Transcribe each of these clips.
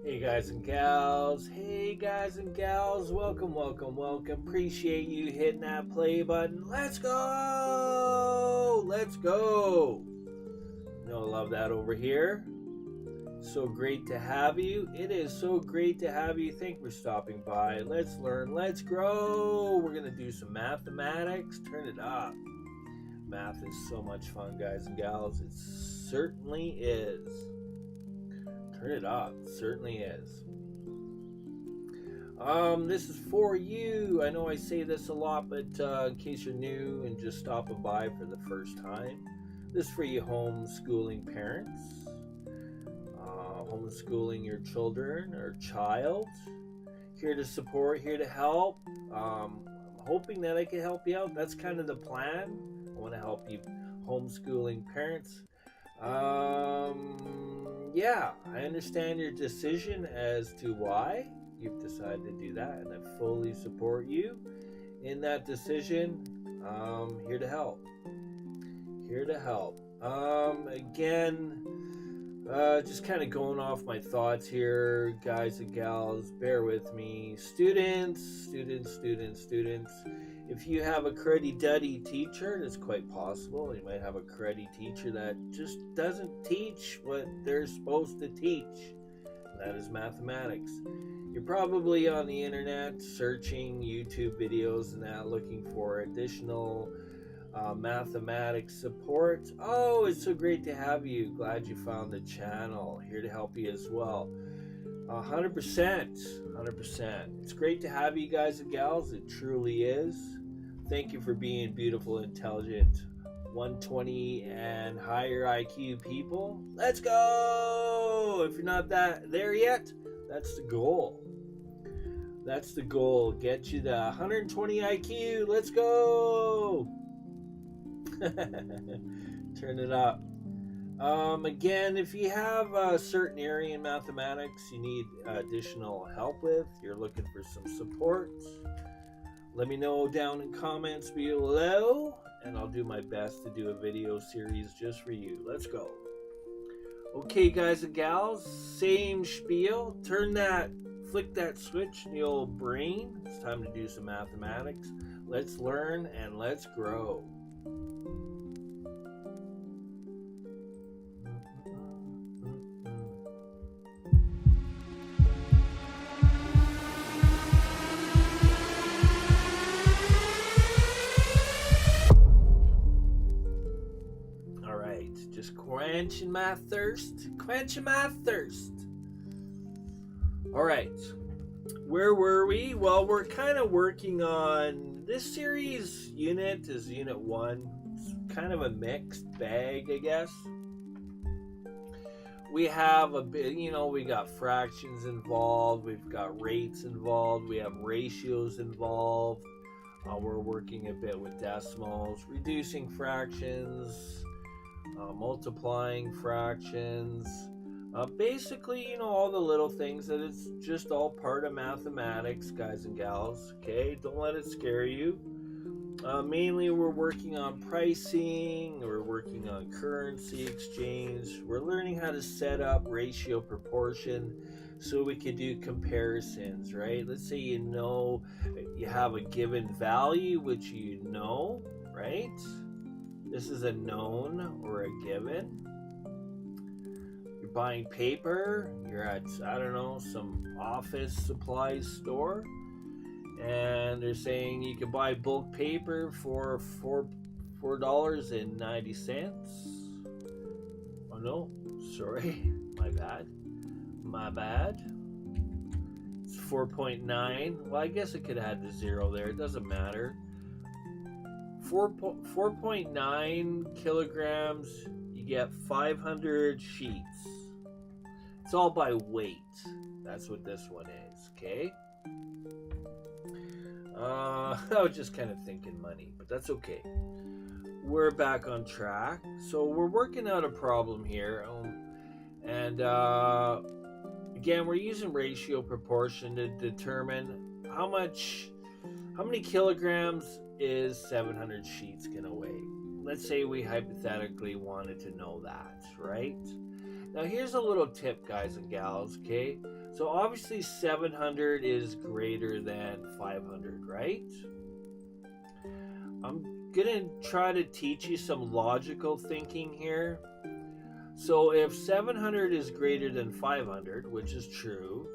Hey guys and gals, welcome. Appreciate you hitting that play button. Let's go! You know, I love that over here. So great to have you. It is so great to have you. Thank you for stopping by. Let's learn, let's grow. We're going to do some mathematics. Turn it up. Math is so much fun, guys and gals. It certainly is. Turn it up. Certainly is. This is for you. I know I say this a lot, but in case you're new and just stopping by for the first time, this is for you homeschooling parents. Homeschooling your children or child. Here to support, here to help. I'm hoping that I can help you out. That's kind of the plan. I want to help you homeschooling parents. Yeah, I understand your decision as to why you've decided to do that, and I fully support you in that decision. Here to help. Again, just kind of going off my thoughts here, guys and gals, bear with me. Students. If you have a cruddy-duddy teacher, it's quite possible. You might have a cruddy teacher that just doesn't teach what they're supposed to teach. And that is mathematics. You're probably on the internet searching YouTube videos and that, looking for additional mathematics support. Oh, it's so great to have you. Glad you found the channel. Here to help you as well. 100%. It's great to have you guys and gals. It truly is. Thank you for being beautiful, intelligent, 120 and higher IQ people. Let's go! If you're not there yet, that's the goal. Get you the 120 IQ. Let's go! Turn it up. Again, if you have a certain area in mathematics you need additional help with, you're looking for some support, let me know down in comments below, and I'll do my best to do a video series just for you. Let's go. Okay, guys and gals, same spiel. Flick that switch in the old brain. It's time to do some mathematics. Let's learn and let's grow. right, just quenching my thirst. Quenching my thirst. All right, where were we? Well, we're kind of working on this series. Unit is Unit 1. It's kind of a mixed bag, I guess. We have a bit, we got fractions involved, we've got rates involved, we have ratios involved. We're working a bit with decimals, reducing fractions, multiplying fractions. Basically, all the little things that it's just all part of mathematics, guys and gals. Okay, don't let it scare you. Mainly we're working on pricing, we're working on currency exchange, we're learning how to set up ratio proportion so we can do comparisons, right? Let's say you have a given value, which right? This is a known or a given. You're buying paper, you're at, some office supplies store, and they're saying you can buy bulk paper for $4.90. Oh no, sorry, my bad. It's 4.9. Well, I guess it could add the 0 there. It doesn't matter. 4.9 kilograms. You get 500 sheets. It's all by weight. That's what this one is. Okay. I was just kind of thinking money, but that's okay. We're back on track. So we're working out a problem here. And again, we're using ratio proportion to determine how many kilograms is 700 sheets going to weigh. Let's say we hypothetically wanted to know that, right? Now here's a little tip, guys and gals, okay? So obviously 700 is greater than 500, right? I'm going to try to teach you some logical thinking here. So if 700 is greater than 500, which is true,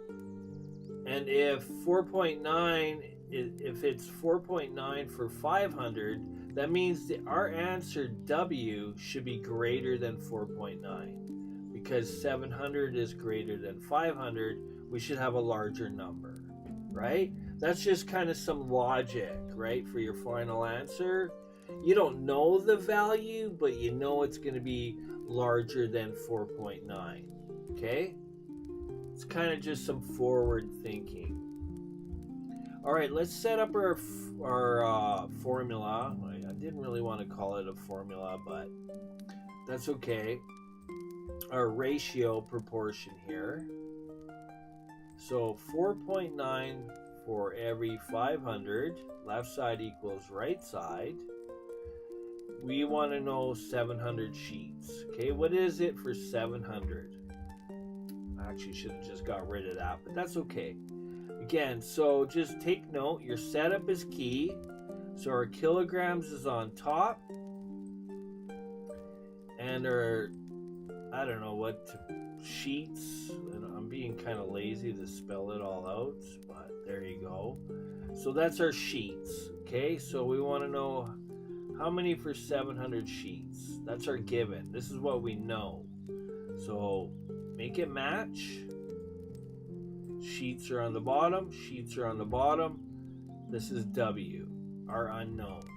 and if 4.9, if it's 4.9 for 500, that means that our answer W should be greater than 4.9. Because 700 is greater than 500, we should have a larger number, right? That's just kind of some logic, right, for your final answer. You don't know the value, but you know it's going to be larger than 4.9, okay? It's kind of just some forward thinking. All right, let's set up our formula. I didn't really want to call it a formula, but that's okay. Our ratio proportion here. So 4.9 for every 500, left side equals right side. We want to know 700 sheets. Okay, what is it for 700? I actually should have just got rid of that, but that's okay. Again, so just take note, your setup is key. So our kilograms is on top. And our, sheets, and I'm being kind of lazy to spell it all out, but there you go. So that's our sheets, okay? So we want to know how many for 700 sheets. That's our given. This is what we know. So make it match. Sheets are on the bottom. Sheets are on the bottom. This is W, our unknown.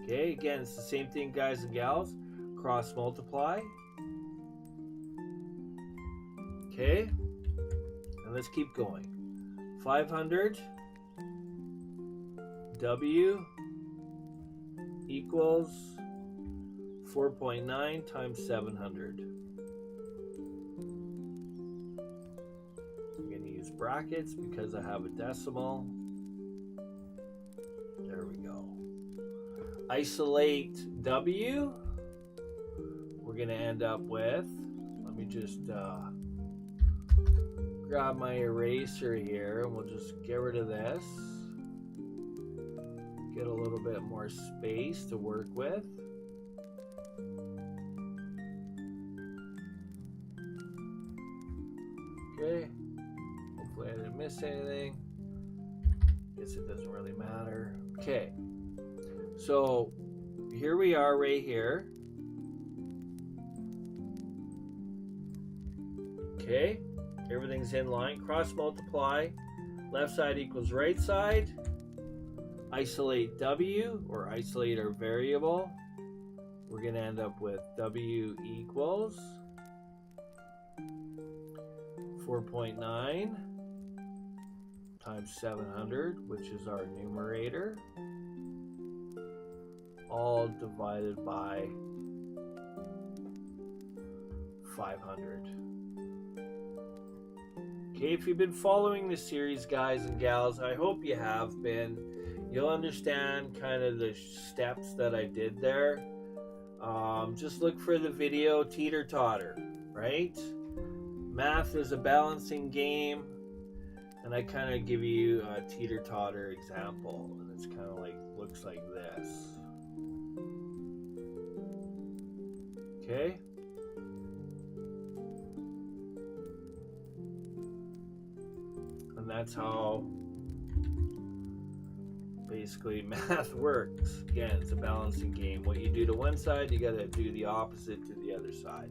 Okay, again, it's the same thing, guys and gals. Cross multiply. Okay, and let's keep going. 500 W equals 4.9 times 700. I'm going to use brackets because I have a decimal. There we go. Isolate W. We're going to end up with, let me just grab my eraser here and we'll just get rid of this. Get a little bit more space to work with. Okay, hopefully I didn't miss anything. Guess it doesn't really matter. Okay, so here we are right here. Okay, everything's in line. Cross multiply. Left side equals right side. Isolate W, or isolate our variable. We're going to end up with W equals 4.9 times 700, which is our numerator, all divided by 500. Okay, if you've been following the series, guys and gals, I hope you have been. You'll understand kind of the steps that I did there. Just look for the video Teeter Totter, right? Math is a balancing game, and I kind of give you a Teeter Totter example, and it's kind of like, looks like this. Okay? And that's how basically math works. Again, it's a balancing game. What you do to one side, you got to do the opposite to the other side.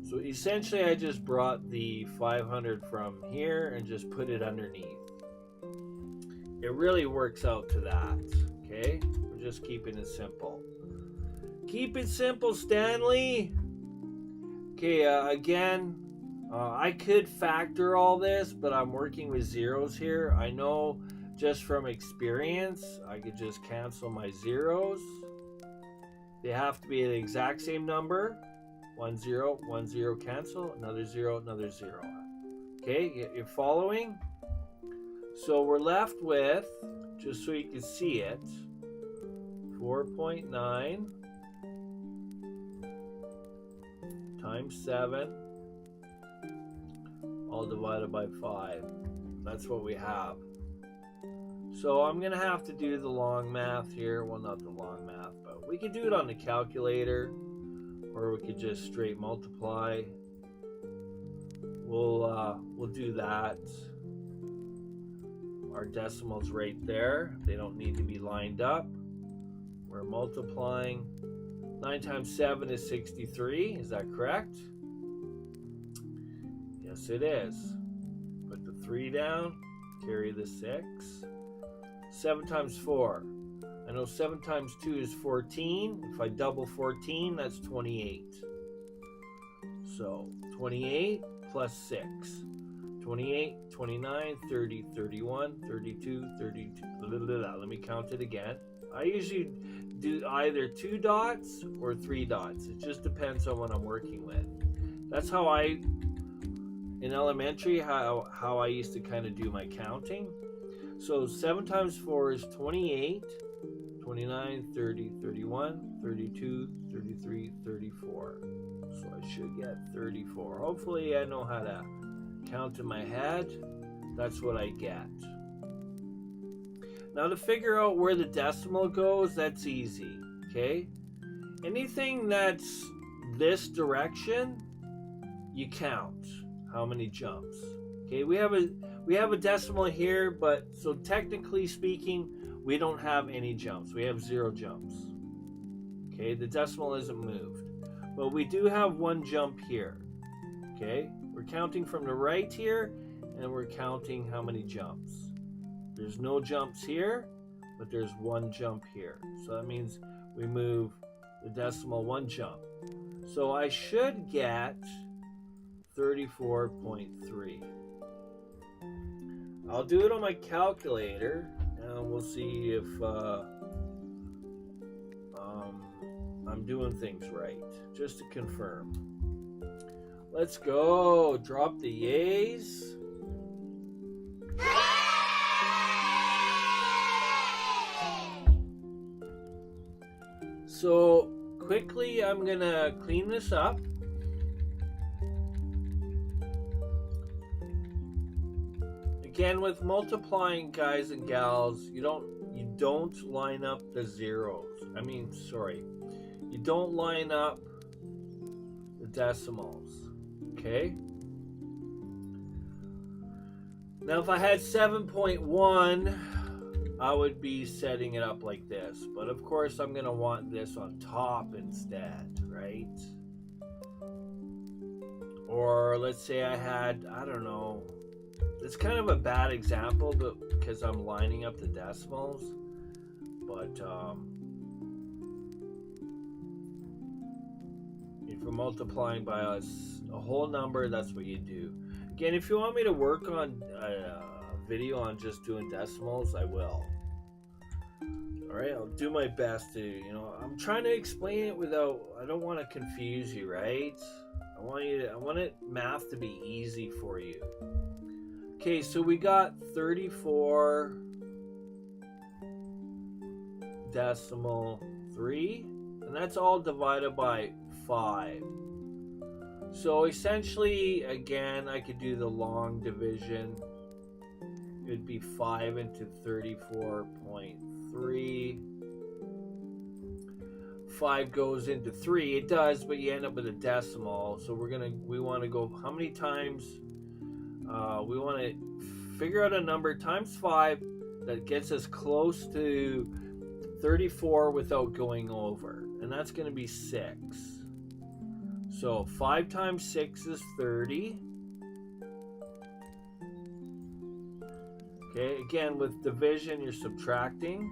So essentially, I just brought the 500 from here and just put it underneath. It really works out to that. Okay? We're just keeping it simple. Keep it simple, Stanley. Okay, again, I could factor all this, but I'm working with zeros here. I know just from experience, I could just cancel my zeros. They have to be the exact same number. 1 0, 1 0 cancel, another 0, another 0. Okay, you're following? So we're left with, just so you can see it, 4.9 times 7, all divided by 5. That's what we have. So I'm going to have to do the long math here. Well, not the long math, but we could do it on the calculator, or we could just straight multiply. We'll do that. Our decimals right there. They don't need to be lined up. We're multiplying. 9 times 7 is 63. Is that correct? Yes, it is. Put the 3 down. Carry the 6. 7 times 4. I know 7 times 2 is 14. If I double 14, that's 28. So 28 plus 6. 28, 29, 30, 31, 32, 32. Let me count it again. I usually do either 2 dots or 3 dots. It just depends on what I'm working with. That's how in elementary, how I used to kind of do my counting. So 7 times 4 is 28, 29, 30, 31, 32, 33, 34. So I should get 34. Hopefully I know how to count in my head. That's what I get. Now to figure out where the decimal goes, that's easy, okay? Anything that's this direction, you count how many jumps. Okay, we have a decimal here, but so technically speaking, we don't have any jumps. We have 0 jumps. Okay, the decimal isn't moved. But we do have 1 jump here. Okay, we're counting from the right here, and we're counting how many jumps. There's no jumps here, but there's 1 jump here. So that means we move the decimal 1 jump. So I should get 34.3. I'll do it on my calculator, and we'll see if I'm doing things right, just to confirm. Let's go. Drop the yays. So quickly, I'm gonna clean this up. Again, with multiplying, guys and gals, you don't line up the zeros. You don't line up the decimals. Okay? Now, if I had 7.1, I would be setting it up like this. But of course, I'm going to want this on top instead, right? Or let's say I had, I don't know, it's kind of a bad example, but because I'm lining up the decimals. But if we're multiplying by a whole number, that's what you do. Again, if you want me to work on a video on just doing decimals, I will. Alright, I'll do my best to, I'm trying to explain it without, I don't want to confuse you, right? I want math to be easy for you. Okay, so we got 34 decimal 3, and that's all divided by 5. So essentially, again, I could do the long division. It would be 5 into 34.3. 5 goes into 3. It does, but you end up with a decimal. So we want to go how many times? We want to figure out a number times 5 that gets us close to 34 without going over, and that's going to be 6. So 5 times 6 is 30. Okay, again, with division, you're subtracting.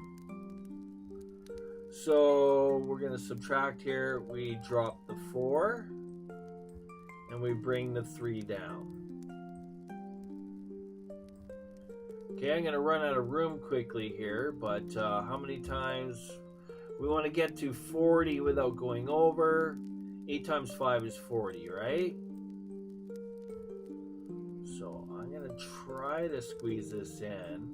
So we're going to subtract here. We drop the 4, and we bring the 3 down. Okay, I'm going to run out of room quickly here, but how many times? We want to get to 40 without going over. 8 times 5 is 40, right? So I'm going to try to squeeze this in.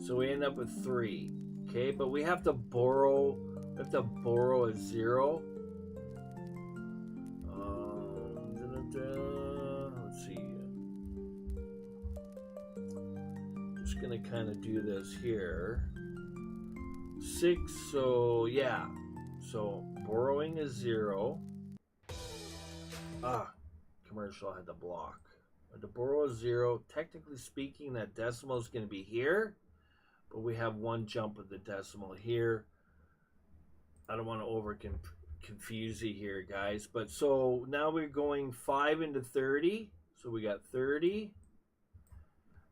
So we end up with 3. Okay, but we have to borrow a 0. Let's see. Just going to kind of do this here. 6, so yeah. So borrowing is 0. Commercial had to block. To borrow a 0, technically speaking, that decimal is going to be here, but we have one jump with the decimal here. I don't want to confuse you here, guys. But so now we're going 5 into 30. So we got 30.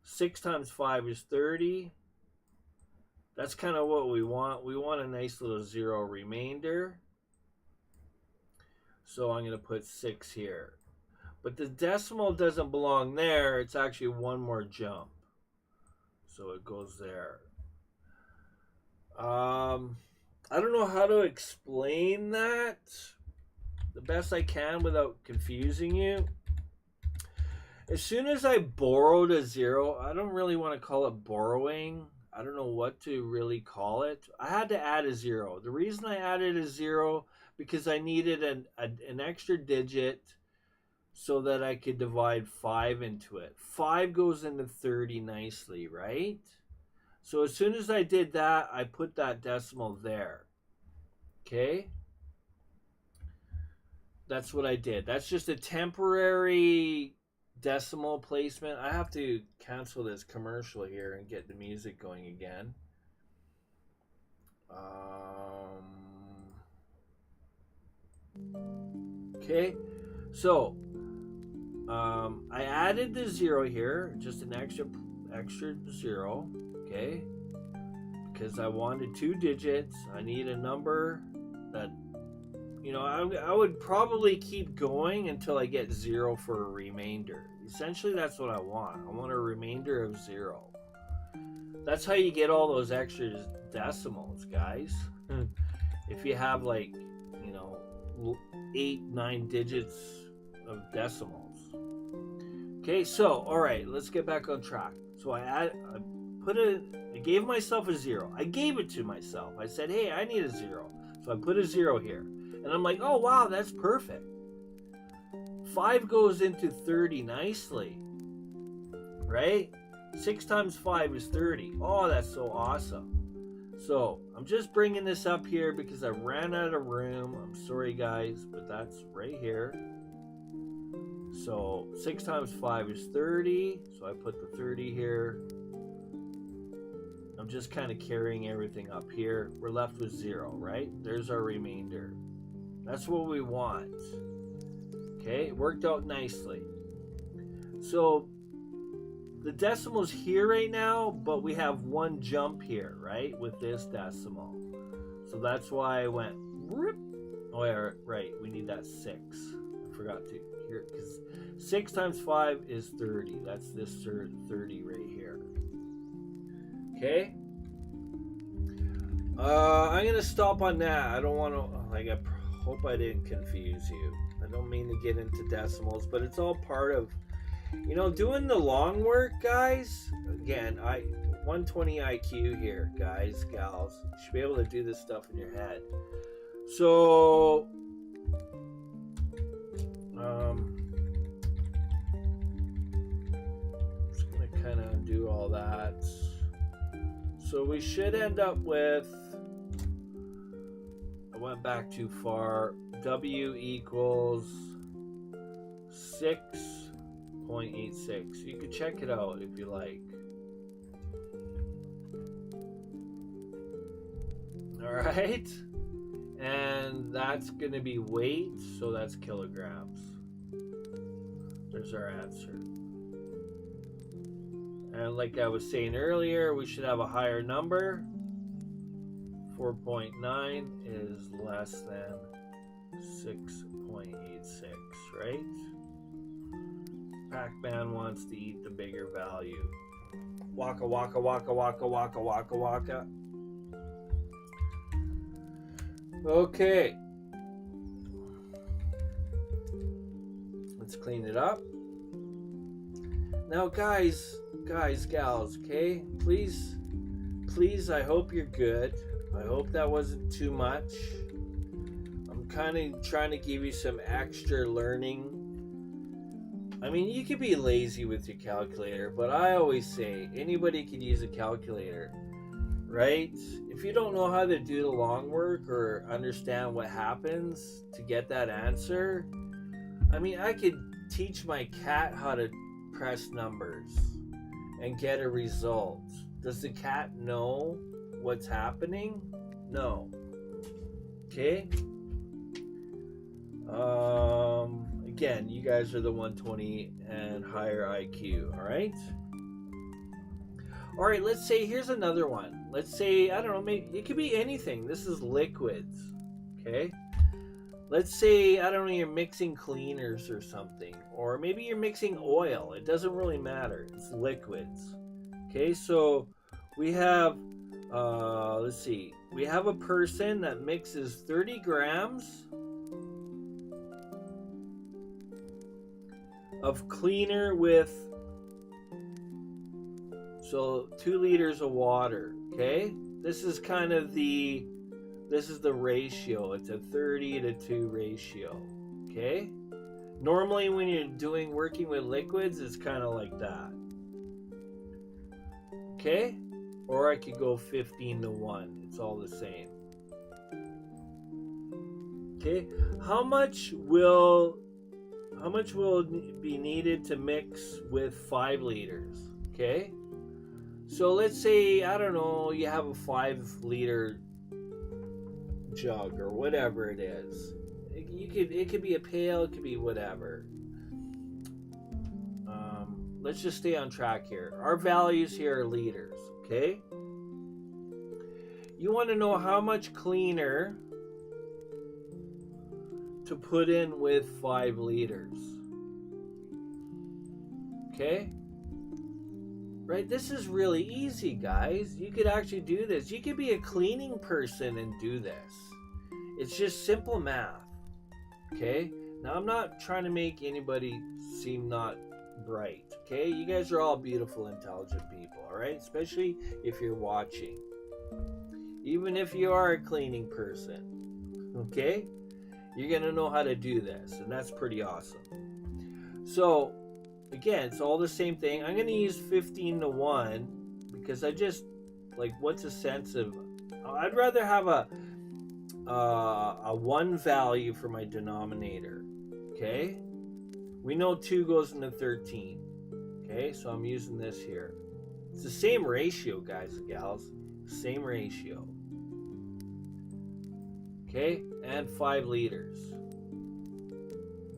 6 times 5 is 30. That's kind of what we want. We want a nice little 0 remainder. So I'm going to put 6 here. But the decimal doesn't belong there. It's actually one more jump. So it goes there. I don't know how to explain that the best I can without confusing you. As soon as I borrowed a 0, I don't really want to call it borrowing. I don't know what to really call it. I had to add a 0. The reason I added a 0 because I needed an extra digit so that I could divide 5 into it. 5 goes into 30 nicely, right? So as soon as I did that, I put that decimal there. Okay? That's what I did. That's just a temporary decimal placement. I have to cancel this commercial here and get the music going again. Okay, so I added the 0 here, just an extra 0, okay, because I wanted 2 digits. I need a number that, I would probably keep going until I get 0 for a remainder. Essentially, that's what I want. I want a remainder of 0. That's how you get all those extra decimals, guys. If you have 8, 9 digits of decimals. Okay, so all right, let's get back on track. So I gave myself a 0. I gave it to myself. I said, hey, I need a 0. So I put a 0 here. And I'm like, oh wow, that's perfect. 5 goes into 30 nicely. Right? 6 times 5 is 30. Oh, that's so awesome. So I'm just bringing this up here because I ran out of room. I'm sorry, guys, but that's right here. So 6 times 5 is 30. So I put the 30 here. I'm just kind of carrying everything up here. We're left with 0, right? There's our remainder. That's what we want. Okay, it worked out nicely. So the decimal's here right now, but we have one jump here, right, with this decimal. So that's why I went, oh yeah, right, we need that 6. I forgot to here, because 6 times 5 is 30. That's this 30 right here. Okay? I'm going to stop on that. I don't want to, like, I hope I didn't confuse you. I don't mean to get into decimals, but it's all part of, you know, doing the long work, guys. Again, 120 IQ here, guys, gals. You should be able to do this stuff in your head. So, just going to kind of do all that. So we should end up with, I went back too far, W equals 6.86. You could check it out if you like. Alright? And that's going to be weight, so that's kilograms. There's our answer. And like I was saying earlier, we should have a higher number. 4.9 is less than 6.86, right? Pac-Man wants to eat the bigger value. Waka waka waka waka waka waka waka. Okay. Let's clean it up. Now guys, gals, okay? Please, I hope you're good. I hope that wasn't too much. I'm kind of trying to give you some extra learning. I mean, you could be lazy with your calculator, but I always say anybody can use a calculator, right? If you don't know how to do the long work or understand what happens to get that answer, I mean, I could teach my cat how to press numbers and get a result. Does the cat know what's happening? No. Okay. Again, you guys are the 120 and higher IQ. All right. All right. Let's say here's another one. Let's say, I don't know, maybe it could be anything. This is liquids. Okay. Let's say, I don't know, you're mixing cleaners or something, or maybe you're mixing oil. It doesn't really matter. It's liquids. Okay, so we have, let's see, we have a person that mixes 30 grams of cleaner with, so 2 liters of water. Okay, this is kind of this is the ratio. It's a 30 to 2 ratio. Okay? Normally when you're working with liquids, it's kind of like that. Okay? Or I could go 15 to 1. It's all the same. Okay? How much will be needed to mix with 5 liters? Okay? So let's say, I don't know, you have a 5 liter jug or whatever it is. It could be a pail, it could be whatever. Let's just stay on track here. Our values here are liters, okay? You want to know how much cleaner to put in with 5 liters. Okay? Right? This is really easy, guys. You could actually do this. You could be a cleaning person and do this. It's just simple math. Okay? Now, I'm not trying to make anybody seem not bright. Okay? You guys are all beautiful, intelligent people. Alright? Especially if you're watching. Even if you are a cleaning person. Okay? You're going to know how to do this. And that's pretty awesome. So, again, it's all the same thing. I'm going to use 15 to 1 because I just, like, what's a sense of, I'd rather have a 1 value for my denominator. Okay? We know 2 goes into 13. Okay? So I'm using this here. It's the same ratio, guys and gals. Same ratio. Okay? And 5 liters.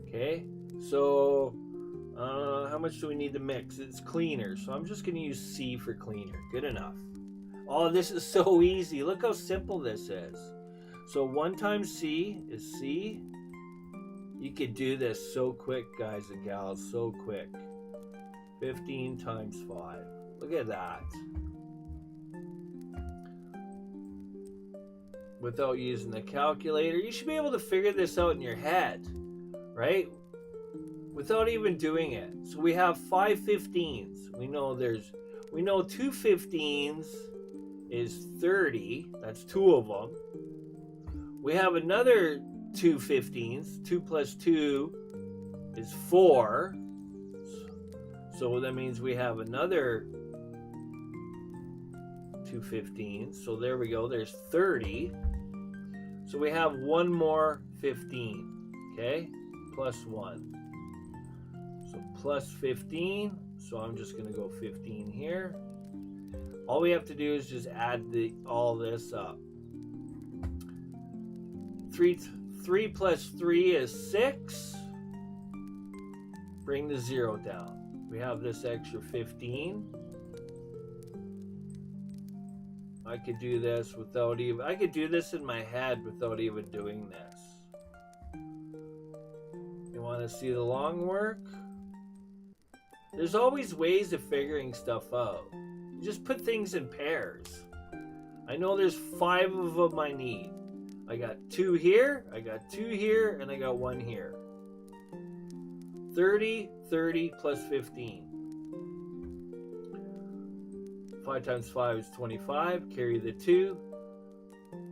Okay? So How much do we need to mix? It's cleaner, so I'm just going to use C for cleaner. Good enough. Oh, this is so easy. Look how simple this is. So 1 times C is C. You could do this so quick, guys and gals, so quick. 15 times 5. Look at that. Without using the calculator. You should be able to figure this out in your head, right? Without even doing it. So we have 5 15s. We know 2 15s is 30. That's 2 of them. We have another 2 15s. 2 plus 2 is 4. So that means we have another 2 15s. So there we go. There's 30. So we have one more 15. Okay? Plus 1. So plus 15. So I'm just going to go 15 here. All we have to do is just add all this up. 3 plus 3 is 6. Bring the 0 down. We have this extra 15. I could do this I could do this in my head without even doing this. You want to see the long work? There's always ways of figuring stuff out. You just put things in pairs. I know there's 5 of them I need. I got 2 here, I got 2 here, and I got 1 here. 30, 30 plus 15. 5 times 5 is 25. Carry the 2.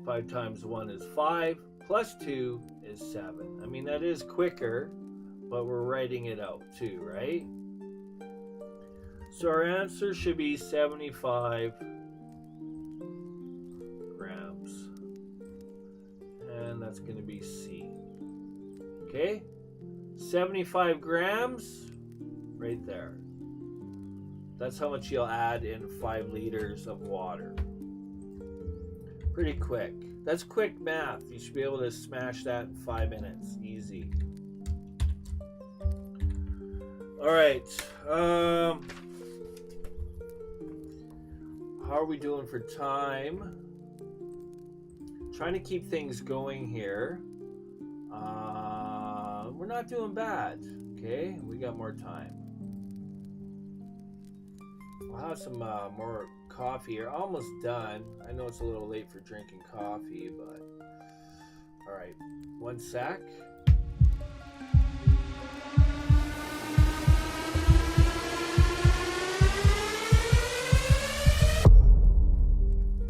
5 times 1 is 5. Plus 2 is 7. I mean, that is quicker, but we're writing it out too, right? So our answer should be 75 grams. And that's going to be C. Okay? 75 grams right there. That's how much you'll add in 5 liters of water. Pretty quick. That's quick math. You should be able to smash that in 5 minutes. Easy. All right. How are we doing for time? Trying to keep things going here. We're not doing bad. Okay, we got more time. I'll have some more coffee here. Almost done. I know it's a little late for drinking coffee, but all right. 1 sec.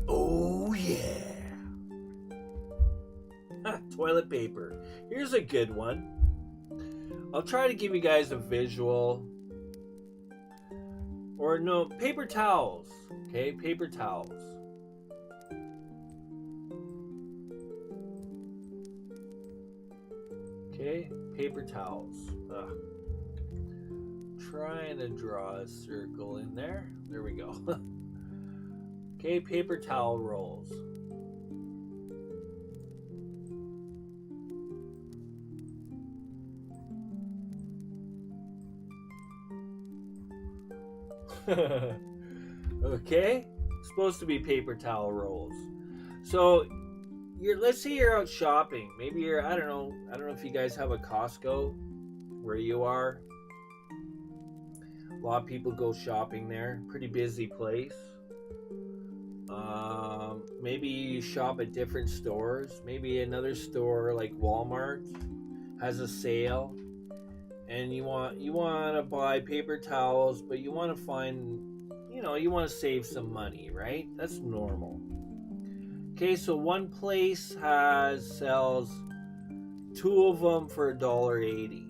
Oh yeah. Toilet paper. Here's a good one. I'll try to give you guys a visual. Or no, paper towels. Okay, paper towels. Okay, paper towels. Trying to draw a circle in there. There we go. Okay, paper towel rolls. Okay, supposed to be paper towel rolls. So let's say you're out shopping. Maybe you're, I don't know if you guys have a Costco where you are. A lot of people go shopping there. Pretty busy place. Maybe you shop at different stores. Maybe another store like Walmart has a sale. And you want to buy paper towels, but you want to find, you want to save some money, right? That's normal. Okay, so one place sells 2 of them for $1.80.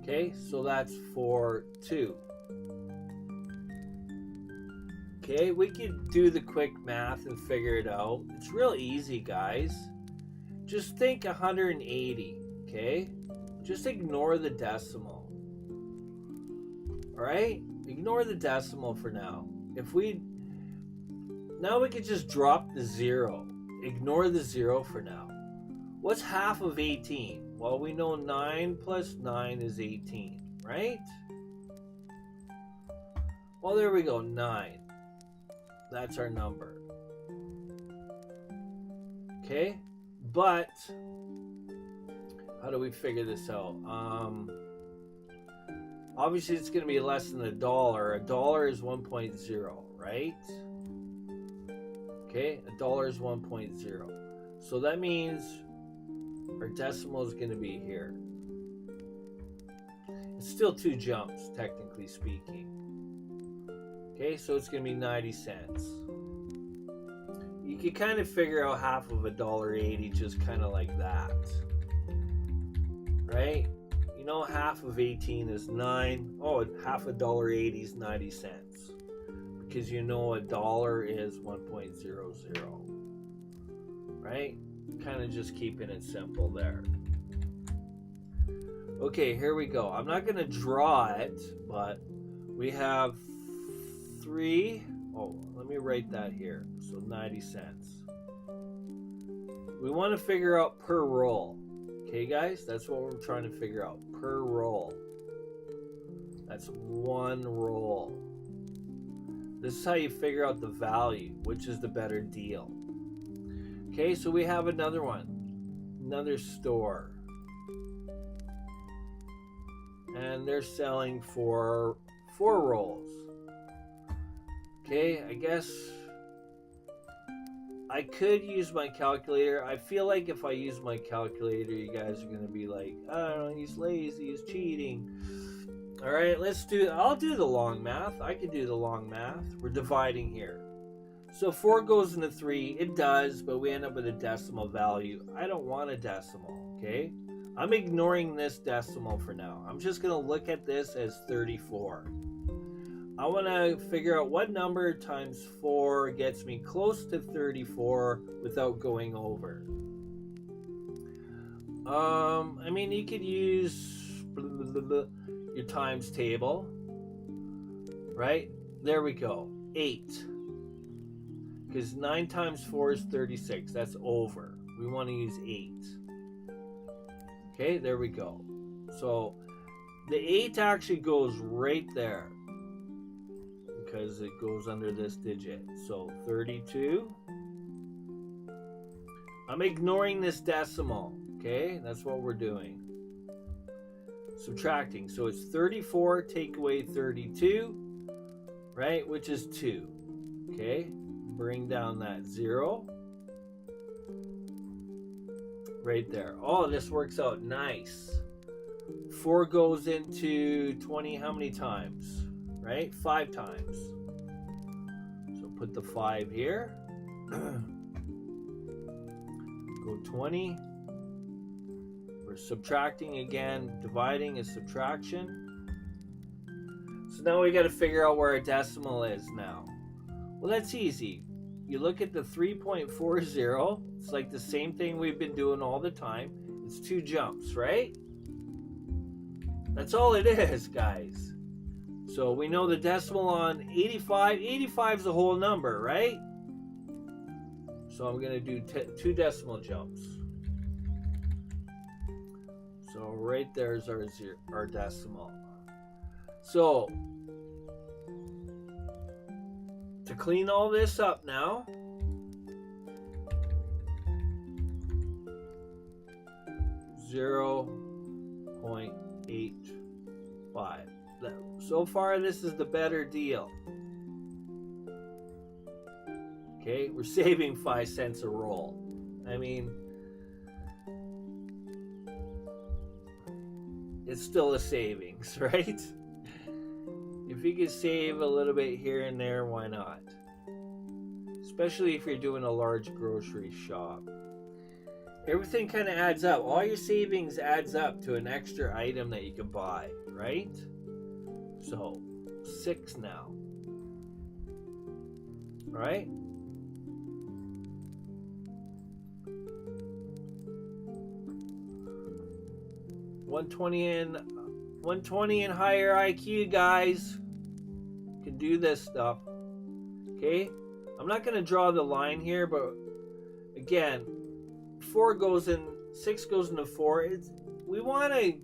Okay, so that's for 2. Okay, we could do the quick math and figure it out. It's real easy, guys. Just think 180. Okay, just ignore the decimal. All right, ignore the decimal for now. Now we could just drop the 0. Ignore the 0 for now. What's half of 18? Well, we know 9 plus 9 is 18, right? Well, there we go, 9. That's our number. Okay, but how do we figure this out? Obviously, it's going to be less than $1. $1 is 1.0, right? Okay, $1 is 1.0. So that means our decimal is going to be here. It's still 2 jumps, technically speaking. Okay, so it's going to be 90 cents. You can kind of figure out half of $1.80 just kind of like that. Right? You know, half of 18 is 9. Oh, half $1.80 is 90 cents. Because you know $1 is 1.00. Right? Kind of just keeping it simple there. Okay, here we go. I'm not going to draw it, but we have 3. Oh, let me write that here. So 90 cents. We want to figure out per roll. Okay, guys? That's what we're trying to figure out. Per roll. That's 1 roll. This is how you figure out the value, which is the better deal. Okay, so we have another one. Another store. And they're selling for 4 rolls. Okay, I guess I could use my calculator. I feel like if I use my calculator, you guys are going to be like, I don't know, he's lazy, he's cheating. All right, I'll do the long math. I can do the long math. We're dividing here. So 4 goes into 3. It does, but we end up with a decimal value. I don't want a decimal, okay? I'm ignoring this decimal for now. I'm just going to look at this as 34. I want to figure out what number times 4 gets me close to 34 without going over. I mean, you could use your times table, right? There we go, 8. Because 9 times 4 is 36. That's over. We want to use 8. Okay, there we go. So the 8 actually goes right there, because it goes under this digit. So 32. I'm ignoring this decimal. Okay, that's what we're doing. Subtracting. So it's 34 take away 32, right? Which is 2. Okay, bring down that 0. Right there. Oh, this works out nice. 4 goes into 20 how many times? Right? 5 times. So put the 5 here. Go 20. We're subtracting again. Dividing is subtraction. So now we got to figure out where our decimal is now. Well, that's easy. You look at the 3.40. It's like the same thing we've been doing all the time. It's 2 jumps, right? That's all it is, guys. So we know the decimal on 85. 85 is the whole number, right? So I'm going to do 2 decimal jumps. So right there's our decimal. So to clean all this up now, .85. So far, this is the better deal. Okay, we're saving 5 cents a roll. I mean, it's still a savings, right? If you could save a little bit here and there, why not? Especially if you're doing a large grocery shop. Everything kind of adds up. All your savings adds up to an extra item that you can buy, right? So, 6 now. All right? $120 and higher IQ, guys, can do this stuff. Okay? I'm not going to draw the line here, but again, 4 goes in 6 goes into 4. We want to...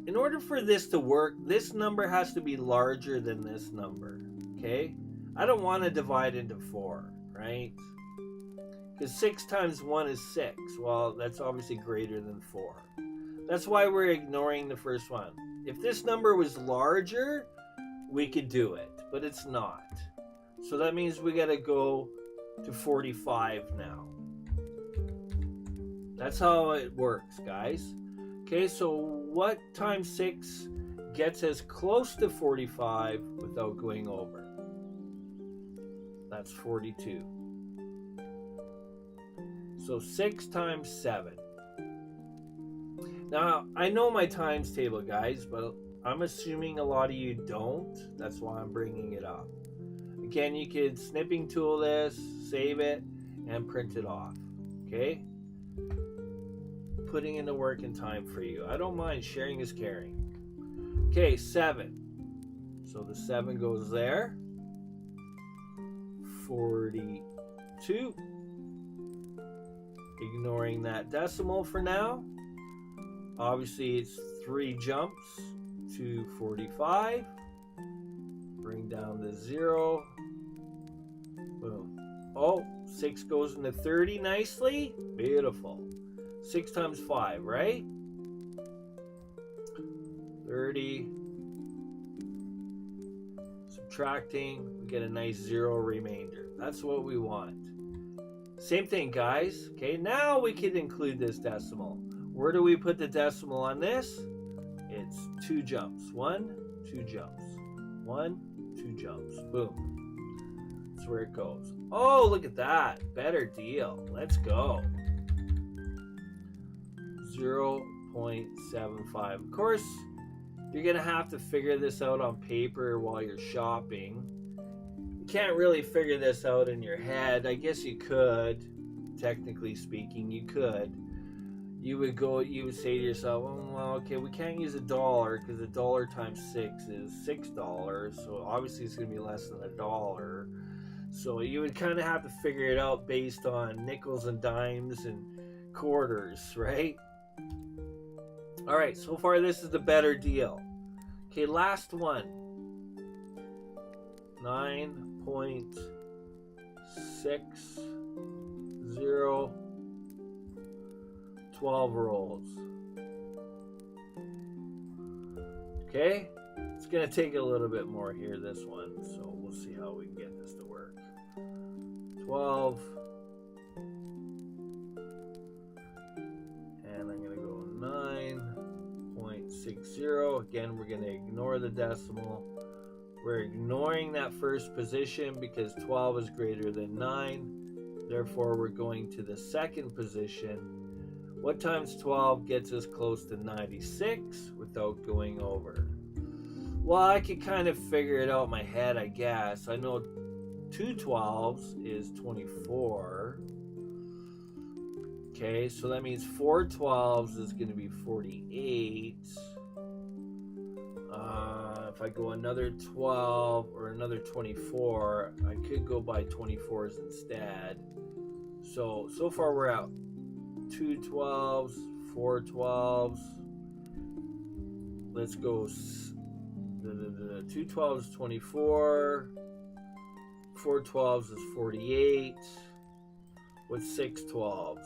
In order for this to work, this number has to be larger than this number, okay? I don't want to divide into 4, right? Because 6 times 1 is 6. Well, that's obviously greater than 4. That's why we're ignoring the first one. If this number was larger, we could do it, but it's not. So that means we got to go to 45 now. That's how it works, guys. Okay, so what times 6 gets us close to 45 without going over? That's 42. So 6 times 7. Now, I know my times table, guys, but I'm assuming a lot of you don't. That's why I'm bringing it up. Again, you could snipping tool this, save it, and print it off. Okay? Putting in the work and time for you. I don't mind. Sharing is caring. Okay, 7. So the 7 goes there. 42. Ignoring that decimal for now. Obviously, it's 3 jumps to 45. Bring down the 0. Boom. Oh, 6 goes into 30 nicely. Beautiful. 6 times 5, right? 30. Subtracting, we get a nice 0 remainder. That's what we want. Same thing, guys. Okay, now we can include this decimal. Where do we put the decimal on this? It's 2 jumps. 1, 2 jumps. 1, 2 jumps. Boom. That's where it goes. Oh, look at that. Better deal. Let's go. 0.75. Of course, you're going to have to figure this out on paper while you're shopping. You can't really figure this out in your head. I guess you could, technically speaking, you could. You would say to yourself, oh, well, okay, we can't use $1 because $1 times 6 is $6. So obviously it's going to be less than $1. So you would kind of have to figure it out based on nickels and dimes and quarters, right? All right, so far this is the better deal. Okay, last one. 9.60. 12 rolls. Okay, it's gonna take a little bit more here, this one, so we'll see how we can get this to work. 12. And I'm gonna go 9.60. Again, we're gonna ignore the decimal. We're ignoring that first position because 12 is greater than 9. Therefore, we're going to the second position. What times 12 gets us close to 96 without going over? Well, I could kind of figure it out in my head, I guess. I know 2 12s is 24. Okay, so that means 4 12s is going to be 48. If I go another 12 or another 24, I could go by 24s instead. So far we're out. 2 12s, 4 12s. Let's go. 2 12s is 24. 4 12s is 48. What's 6 12s?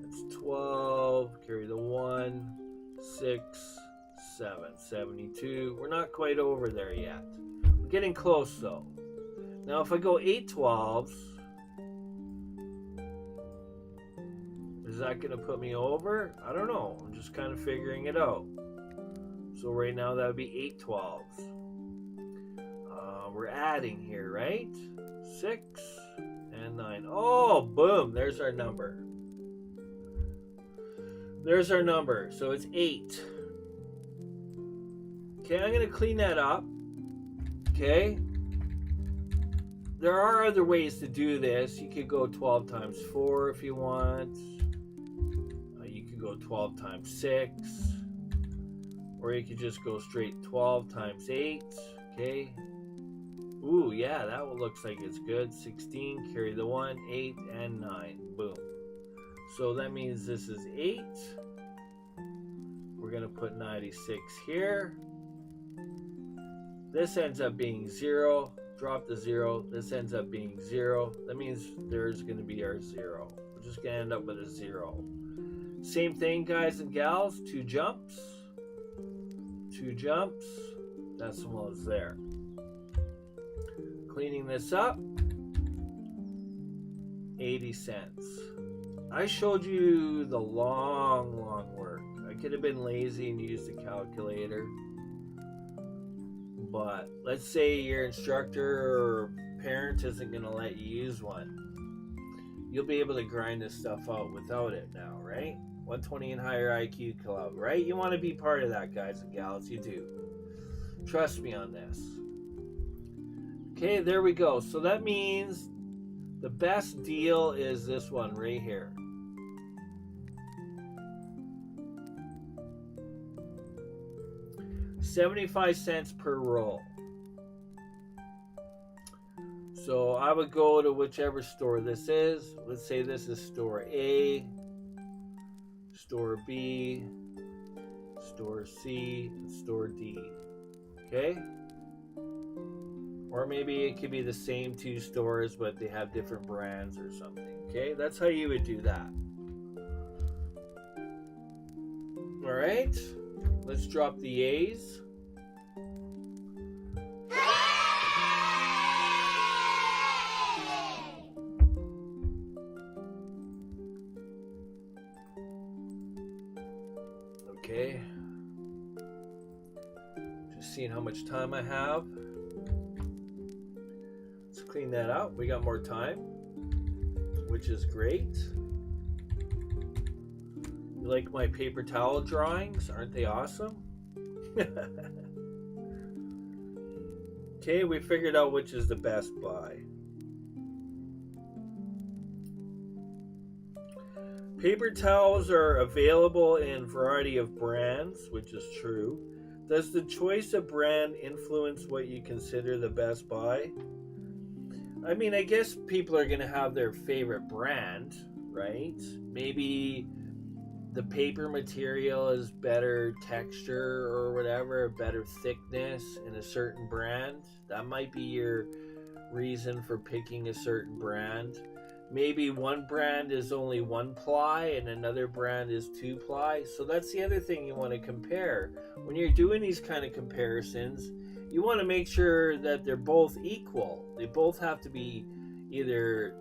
That's 12. Carry the 1. 6, 7, 72. We're not quite over there yet. We're getting close though. Now if I go 8 12s, is that going to put me over? I don't know. I'm just kind of figuring it out. So right now that would be 8 12s. We're adding here, right? 6 and 9. Oh, boom. There's our number. There's our number. So it's 8. Okay, I'm going to clean that up. Okay. There are other ways to do this. You could go 12 times 4 if you want. You could go 12 times 6. Or you could just go straight 12 times 8. Okay. Ooh, yeah, that one looks like it's good. 16, carry the 1, 8, and 9. Boom. So that means this is 8. We're going to put 96 here. This ends up being 0. Drop the 0. This ends up being 0. That means there's going to be our 0. We're just going to end up with a 0. Same thing, guys and gals. 2 jumps. 2 jumps. Decimal is there. Cleaning this up. 80 cents. I showed you the long work. I could have been lazy and used a calculator. But let's say your instructor or parent isn't going to let you use one. You'll be able to grind this stuff out without it now, right? 120 and higher IQ club, right? You want to be part of that, guys and gals. You do. Trust me on this. Okay, there we go. So that means the best deal is this one right here. $0.75 per roll. So I would go to whichever store this is. Let's say this is store A, store B, store C, and store D. Okay? Or maybe it could be the same 2 stores, but they have different brands or something. Okay? That's how you would do that. Alright? Let's drop the A's. Okay. Just seeing how much time I have. Let's clean that out. We got more time, which is great. You like my paper towel drawings? Aren't they awesome? Okay, we figured out which is the best buy. Paper towels are available in a variety of brands, which is true. Does the choice of brand influence what you consider the best buy? I mean, I guess people are going to have their favorite brand, right? Maybe the paper material is better texture or whatever, better thickness in a certain brand. That might be your reason for picking a certain brand. Maybe one brand is only 1 ply and another brand is 2 ply. So that's the other thing you want to compare. When you're doing these kind of comparisons, you want to make sure that they're both equal. They both have to be either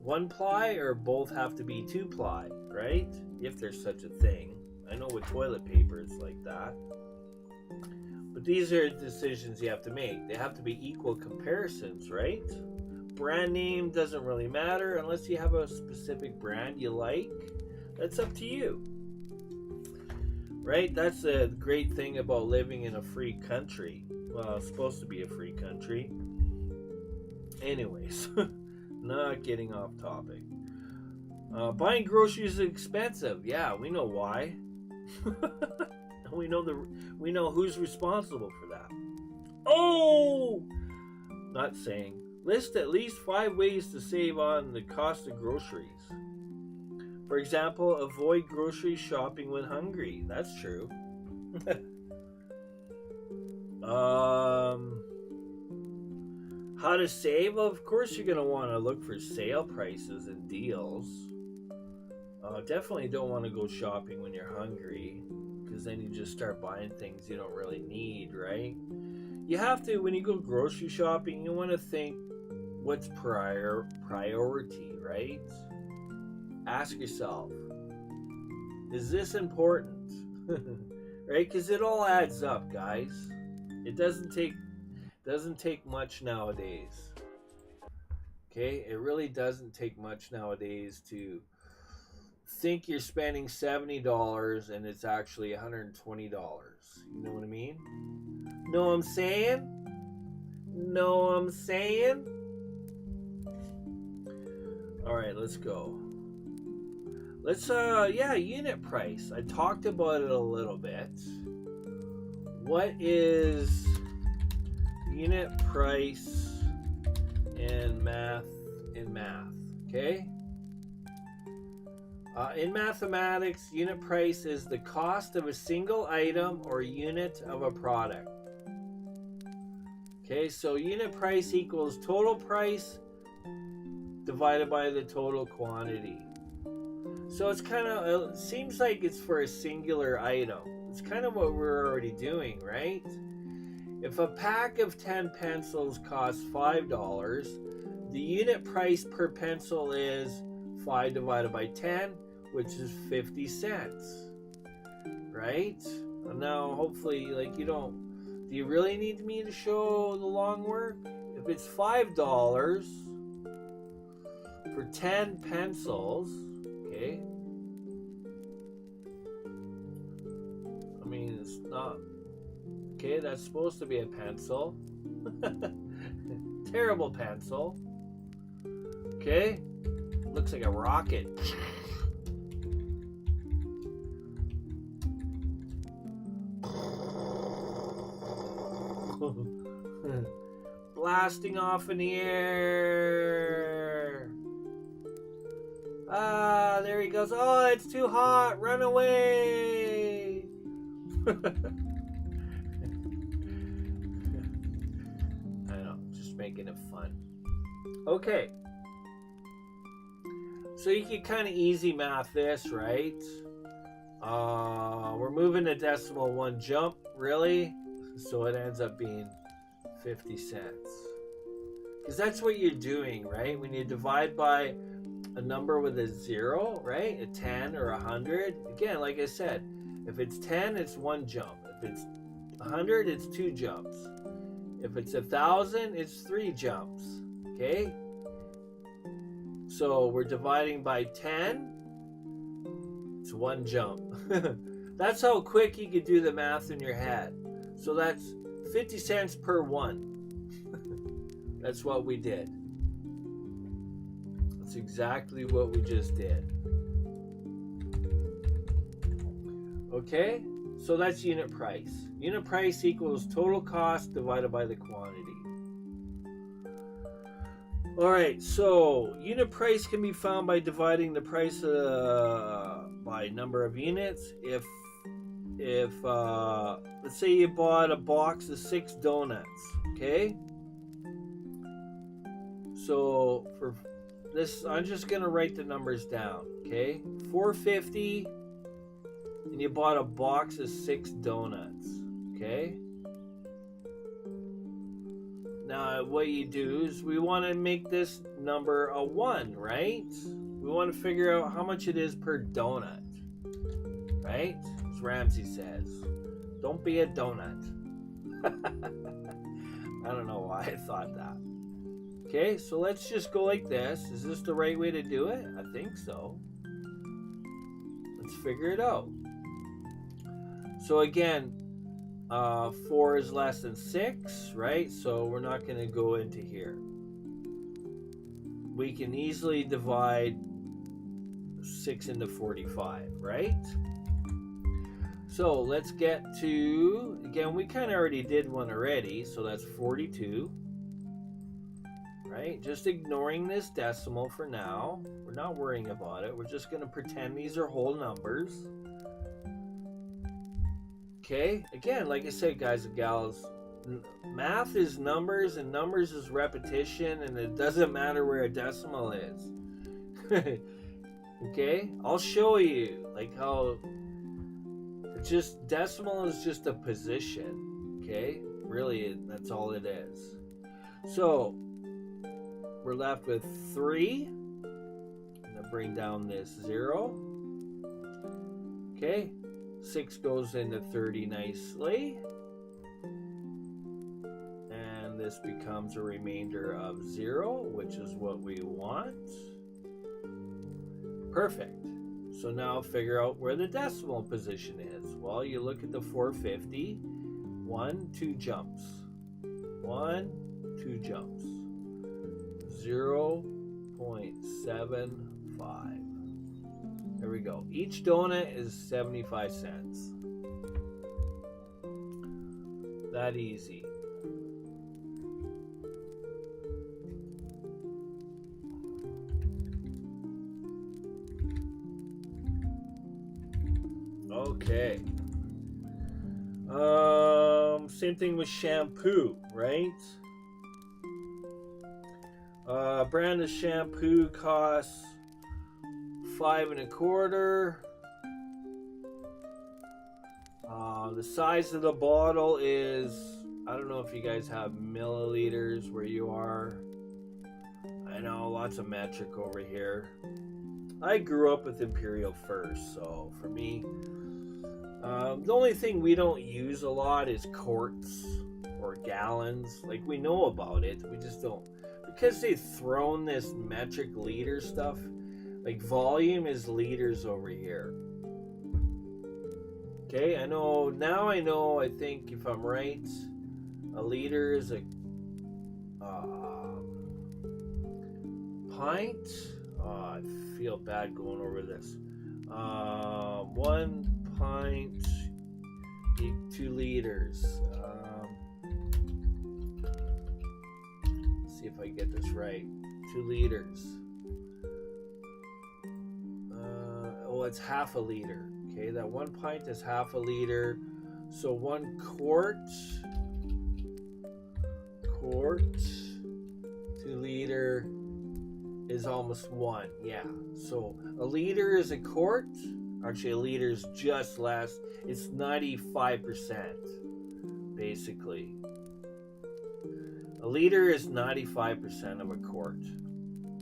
1 ply or both have to be 2 ply, right? If there's such a thing. I know with toilet paper it's like that. But these are decisions you have to make. They have to be equal comparisons, right? Brand name doesn't really matter unless you have a specific brand you like. That's up to you. Right? That's a great thing about living in a free country. Well, it's supposed to be a free country. Anyways, not getting off topic. Buying groceries is expensive. Yeah, we know why. we know who's responsible for that. Oh! Not saying. List at least 5 ways to save on the cost of groceries. For example, avoid grocery shopping when hungry. That's true. How to save? Well, of course you're going to want to look for sale prices and deals. Definitely don't want to go shopping when you're hungry, because then you just start buying things you don't really need, right? You have to, when you go grocery shopping, you want to think what's priority, right? Ask yourself, is this important? Right? Because it all adds up, guys. It doesn't take much nowadays. Okay? It really doesn't take much nowadays to think you're spending $70 and it's actually $120. You know what I mean? Know what I'm saying? Know what I'm saying? Alright, let's go. Let's, unit price. I talked about it a little bit. What is unit price in math, okay? In mathematics, unit price is the cost of a single item or unit of a product. Okay, so unit price equals total price divided by the total quantity. So it's kind of, it seems like it's for a singular item. It's kind of what we're already doing, right? If a pack of 10 pencils costs $5, the unit price per pencil is 5 divided by 10, which is 50 cents, right? And now, hopefully, like, do you really need me to show the long work? If it's $5 for 10 pencils, okay, I mean, it's not, okay, that's supposed to be a pencil. Terrible pencil. Okay, looks like a rocket. Blasting off in the air. Ah, there he goes. Oh, it's too hot. Run away. I know, just making it fun. Okay. So you can kind of easy math this, right? We're moving the decimal one jump, really? So it ends up being 50 cents. Because that's what you're doing, right? When you divide by a number with a 0, right? A 10 or 100. Again, like I said, if it's 10, it's one jump. If it's 100, it's two jumps. If it's 1,000, it's three jumps. Okay? So we're dividing by 10. It's one jump. That's how quick you could do the math in your head. So that's 50 cents per one. That's what we did. That's exactly what we just did. Okay? So that's unit price. Unit price equals total cost divided by the quantity. Alright, so unit price can be found by dividing the price by number of units. If let's say you bought a box of 6 donuts, okay? So for this, I'm just gonna write the numbers down, okay? $4.50, and you bought a box of 6 donuts, okay? Now, what you do is we want to make this number a 1, right? We want to figure out how much it is per donut, right? As Ramsey says, don't be a donut. I don't know why I thought that. Okay, so let's just go like this. Is this the right way to do it? I think so. Let's figure it out. So again, 4 is less than 6, right? So we're not going to go into here. We can easily divide 6 into 45, right? So let's get to, again, we kind of already did one already, so that's 42, right? Just ignoring this decimal for now. We're not worrying about it. We're just going to pretend these are whole numbers. Okay, again, like I said, guys and gals, math is numbers and numbers is repetition, and it doesn't matter where a decimal is. Okay, I'll show you like how it's just decimal is just a position. Okay, really, that's all it is. So we're left with 3. I'm gonna bring down this 0. Okay. 6 goes into 30 nicely. And this becomes a remainder of 0, which is what we want. Perfect. So now figure out where the decimal position is. Well, you look at the 450. 1, 2 jumps. 1, 2 jumps. 0.75. There we go. Each donut is 75 cents. That easy. Okay. Same thing with shampoo, right? Brand of shampoo costs $5.25. The size of the bottle is, I don't know if you guys have milliliters where you are. I know lots of metric over here. I grew up with Imperial first, so for me, the only thing we don't use a lot is quarts or gallons. Like, we know about it, we just don't, because they've thrown this metric liter stuff. Like, volume is liters over here. Okay, I know, now I know, I think if I'm right, a liter is a pint. I feel bad going over this. 1 pint, 2 liters. Let's see if I get this right. 2 liters. It's half a liter. Okay, that 1 pint is half a liter. So 1 quart, 2 liter is almost 1. Yeah. So a liter is a quart. Actually, a liter is just less. It's 95%, basically. A liter is 95% of a quart.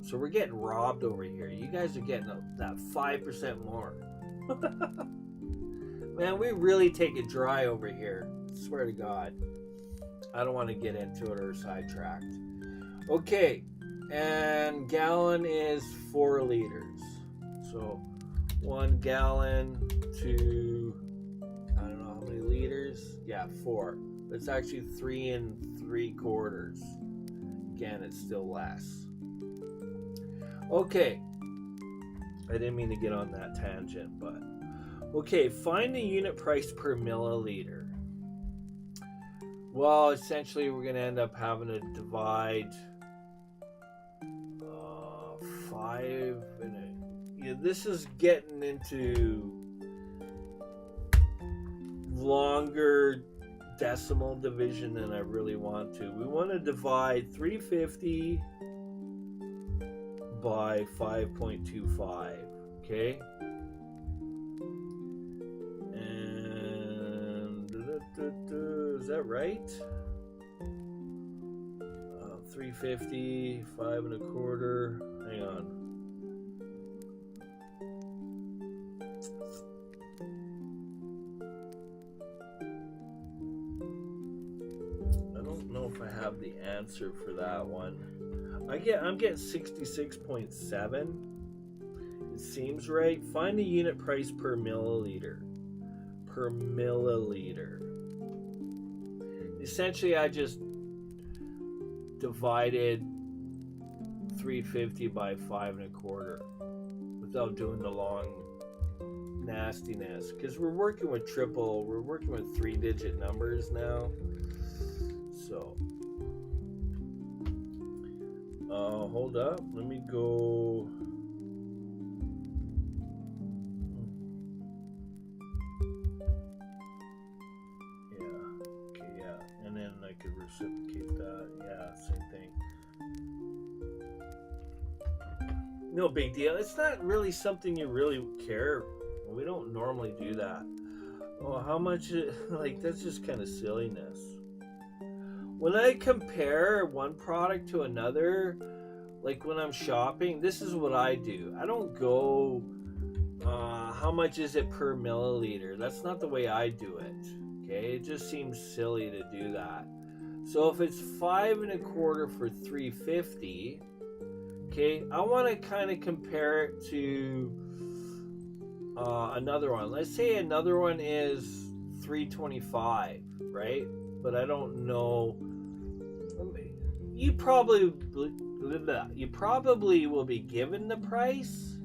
So we're getting robbed over here. You guys are getting that 5% more. Man, we really take it dry over here. I swear to God. I don't want to get into it or sidetracked. Okay, and gallon is 4 liters. So 1 gallon to, I don't know how many liters. Yeah, 4. It's actually 3 3/4. Again, it's still less. Okay, I didn't mean to get on that tangent, but okay, find the unit price per milliliter. Well, essentially, we're going to end up having to divide 5. This is getting into longer decimal division than I really want to. We want to divide 350 by 5.25. Okay. And is that right? 350, 5.25. Hang on. I don't know if I have the answer for that one. I'm getting 66.7. It seems right. Find the unit price per milliliter. Per milliliter. Essentially, I just divided 350 by 5.25 without doing the long nastiness, because we're working with 3-digit numbers now. So hold up, let me go. And then I could reciprocate that. Yeah, same thing. No big deal. It's not really something you really care. We don't normally do that. Oh, how much? Like, that's just kind of silliness. When I compare one product to another, like when I'm shopping, this is what I do. I don't go, how much is it per milliliter? That's not the way I do it. Okay, it just seems silly to do that. So if it's 5.25 for 350, okay, I want to kind of compare it to another one. Let's say another one is 325, right? But I don't know. You probably will be given the price,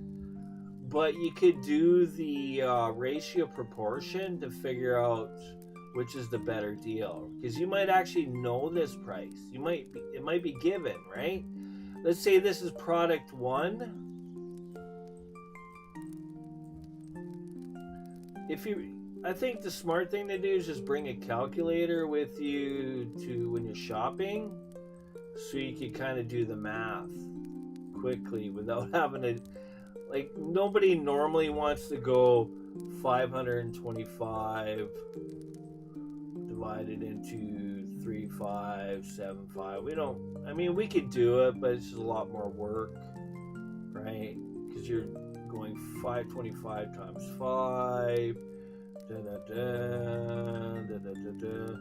but you could do the ratio proportion to figure out which is the better deal, because you might actually know this price. It might be given, right? Let's say this is product 1. I think the smart thing to do is just bring a calculator with you to when you're shopping, so you can kind of do the math quickly without having to, like, nobody normally wants to go 525 divided into 3575. We don't, I mean, we could do it, but it's just a lot more work, right? Because you're going 525 times 5, da, da, da, da, da, da, da.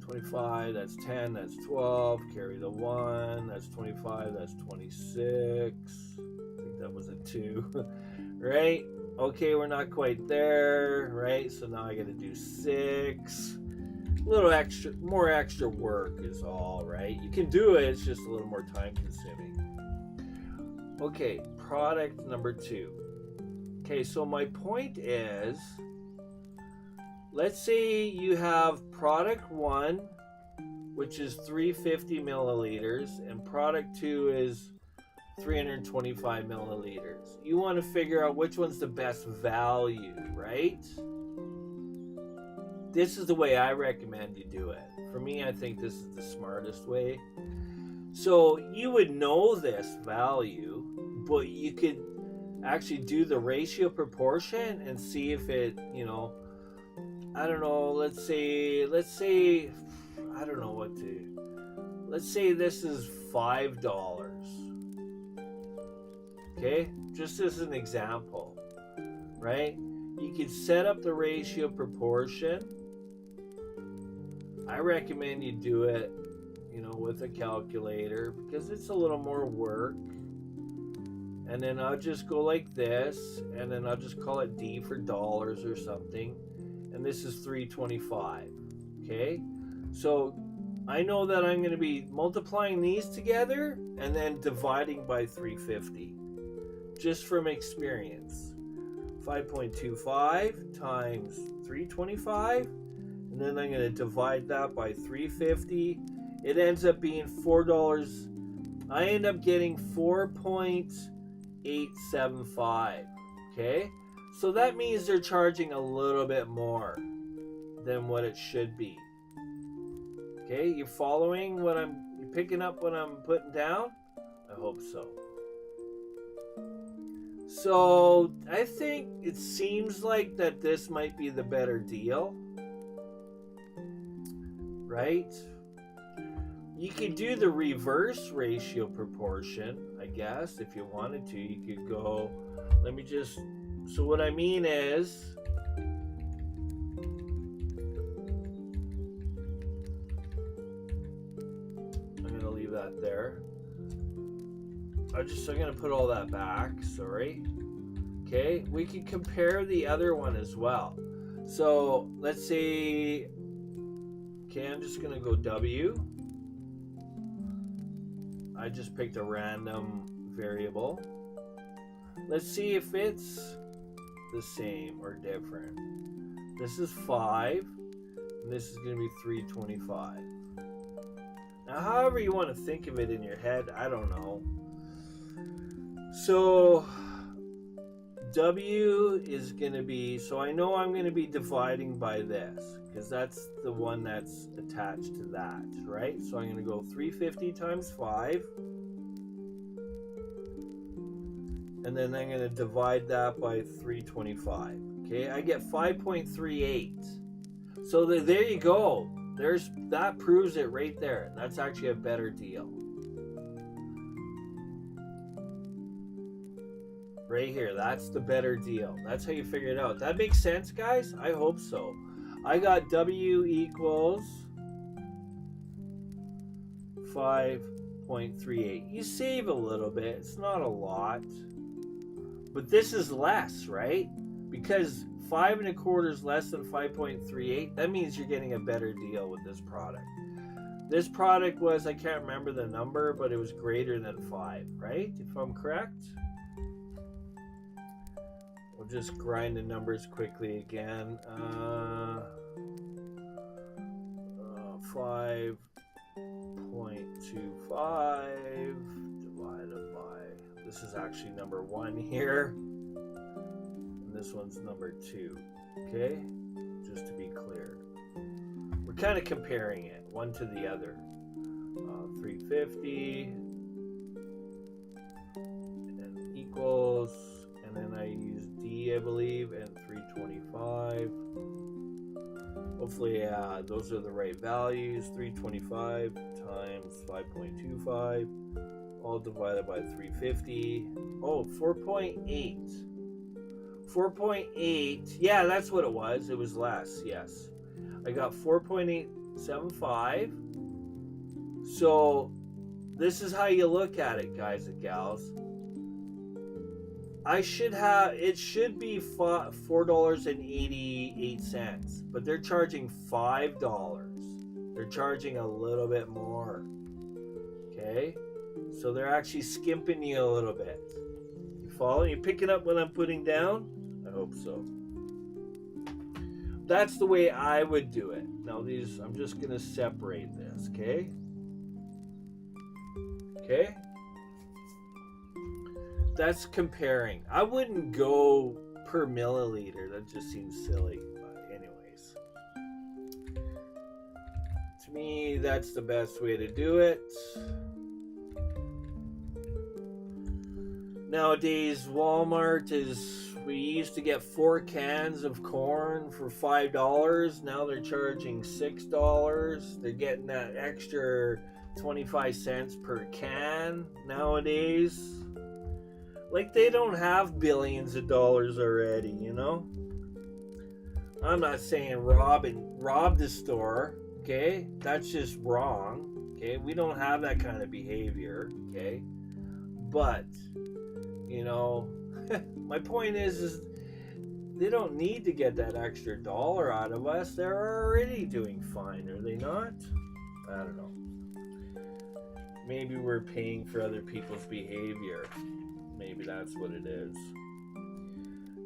25, that's 10, that's 12, carry the 1, that's 25, that's 26, I think that was a 2, right? Okay, we're not quite there, right? So now I gotta do 6, a little extra, more extra work is all, right? You can do it, it's just a little more time consuming. Okay, product number 2. Okay, so my point is, let's say you have product 1, which is 350 milliliters, and product 2 is 325 milliliters. You want to figure out which one's the best value, right? This is the way I recommend you do it. For me, I think this is the smartest way. So you would know this value, but you could actually do the ratio proportion and see if it, you know, I don't know, let's say, I don't know what to, let's say this is $5. Okay, just as an example, right? You could set up the ratio proportion. I recommend you do it, you know, with a calculator because it's a little more work. And then I'll just go like this, and then I'll just call it D for dollars or something. And this is 325. Okay, so I know that I'm going to be multiplying these together and then dividing by 350, just from experience. 5.25 times 325, and then I'm going to divide that by 350. It ends up being $4. I end up getting 4.875. Okay, so that means they're charging a little bit more than what it should be. Okay, you're following you're picking up what I'm putting down? I hope so. So I think it seems like that this might be the better deal, right? You could do the reverse ratio proportion, I guess, if you wanted to. You could go, so what I mean is, I'm going to leave that there. I'm going to put all that back, sorry. Okay, we can compare the other one as well. So let's say, okay, I'm just going to go W. I just picked a random variable. Let's see if it's the same or different. This is 5, and this is going to be 325. Now, however you want to think of it in your head, I don't know. So W is going to be, so I know I'm going to be dividing by this, because that's the one that's attached to that, right? So I'm going to go 350 times 5, and then I'm going to divide that by 325. Okay, I get 5.38. So there you go. That proves it right there. That's actually a better deal. Right here, that's the better deal. That's how you figure it out. That makes sense, guys? I hope so. I got W equals 5.38. You save a little bit. It's not a lot. But this is less, right? Because 5 1/4 is less than 5.38. That means you're getting a better deal with this product. This product was, I can't remember the number, but it was greater than 5, right? If I'm correct. We'll just grind the numbers quickly again. 5.25 divided by, this is actually number 1 here, and this one's number 2. Okay, just to be clear, we're kind of comparing it one to the other. 350 and equals, and then I use D, I believe, and 325. Hopefully those are the right values. 325 times 5.25, all divided by 350. Oh, 4.8. 4.8. Yeah, that's what it was. It was less, yes. I got 4.875. So this is how you look at it, guys and gals. It should be $4.88, but they're charging $5. They're charging a little bit more. Okay? So they're actually skimping you a little bit. You follow? You picking up what I'm putting down? I hope so. That's the way I would do it. Now I'm just going to separate this, okay? Okay? That's comparing. I wouldn't go per milliliter. That just seems silly. But anyways. To me, that's the best way to do it. Nowadays, Walmart we used to get 4 cans of corn for $5. Now they're charging $6. They're getting that extra 25 cents per can nowadays. Like, they don't have billions of dollars already, you know? I'm not saying rob the store, okay? That's just wrong, okay? We don't have that kind of behavior, okay? But, you know, my point is they don't need to get that extra dollar out of us. They're already doing fine, are they not? I don't know. Maybe we're paying for other people's behavior. Maybe that's what it is.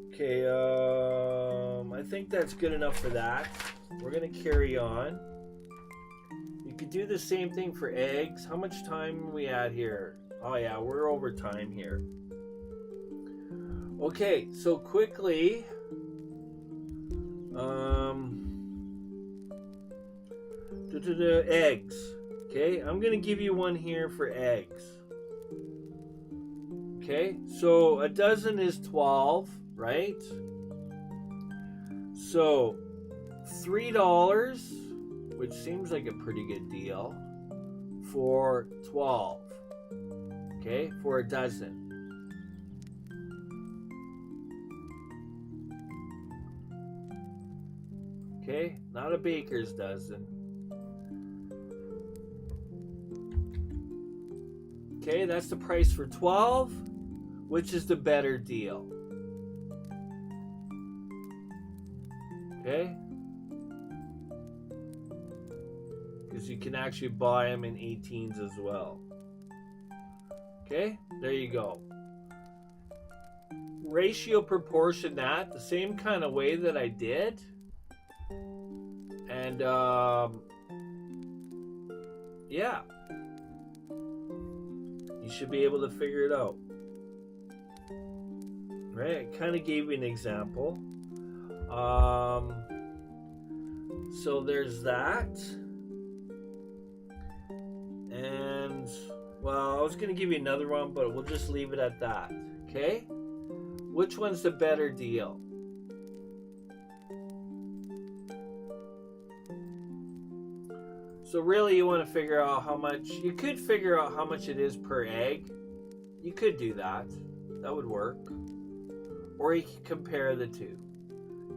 Okay, I think that's good enough for that. We're going to carry on. You could do the same thing for eggs. How much time are we at here? Oh yeah, we're over time here. Okay, so quickly, eggs. Okay, I'm going to give you one here for eggs. Okay, so a dozen is 12, right? So $3, which seems like a pretty good deal, for 12. Okay, for a dozen. Okay, not a baker's dozen. Okay, that's the price for 12. Which is the better deal? Okay? Because you can actually buy them in 18s as well. Okay? There you go. Ratio proportion that the same kind of way that I did. And, yeah. You should be able to figure it out. Right, I kind of gave you an example. So there's that. And, well, I was going to give you another one, but we'll just leave it at that. Okay? Which one's the better deal? So really you want to figure out how much, you could figure out how much it is per egg. You could do that. That would work. Or you can compare the two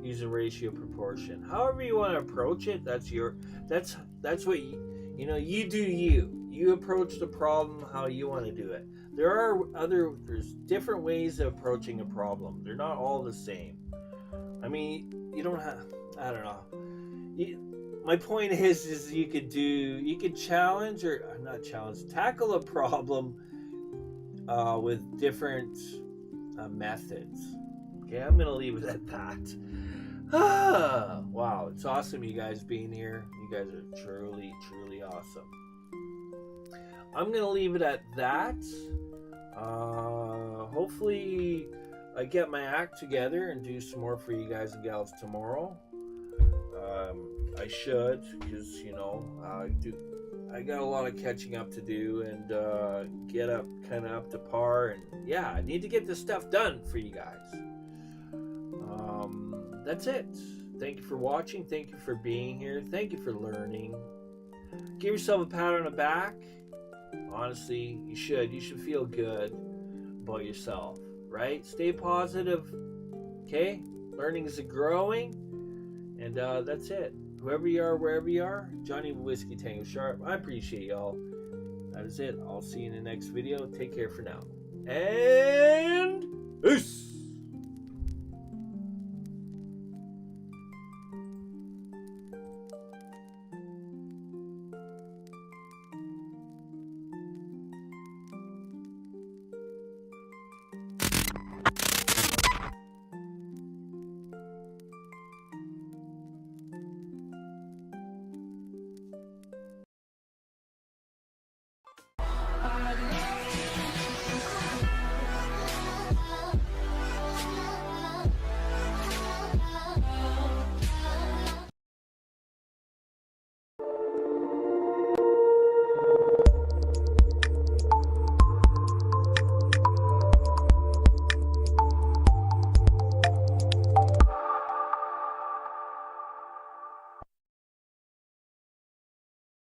using ratio proportion. However you want to approach it, that's what you do you. You approach the problem how you want to do it. There's different ways of approaching a problem. They're not all the same. I mean, you don't have, I don't know. My point is you could challenge or not challenge, tackle a problem with different methods. Okay, I'm gonna leave it at that. Wow, it's awesome you guys being here. You guys are truly, truly awesome. I'm gonna leave it at that. Hopefully get my act together and do some more for you guys and gals tomorrow. I should, because I got a lot of catching up to do and get up to par, and yeah, I need to get this stuff done for you guys. That's it. Thank you for watching. Thank you for being here. Thank you for learning. Give yourself a pat on the back. Honestly, you should. You should feel good about yourself, right? Stay positive. Okay? Learning is growing. And that's it. Whoever you are, wherever you are, Johnny Whiskey Tango Sharp. I appreciate y'all. That is it. I'll see you in the next video. Take care for now. And peace.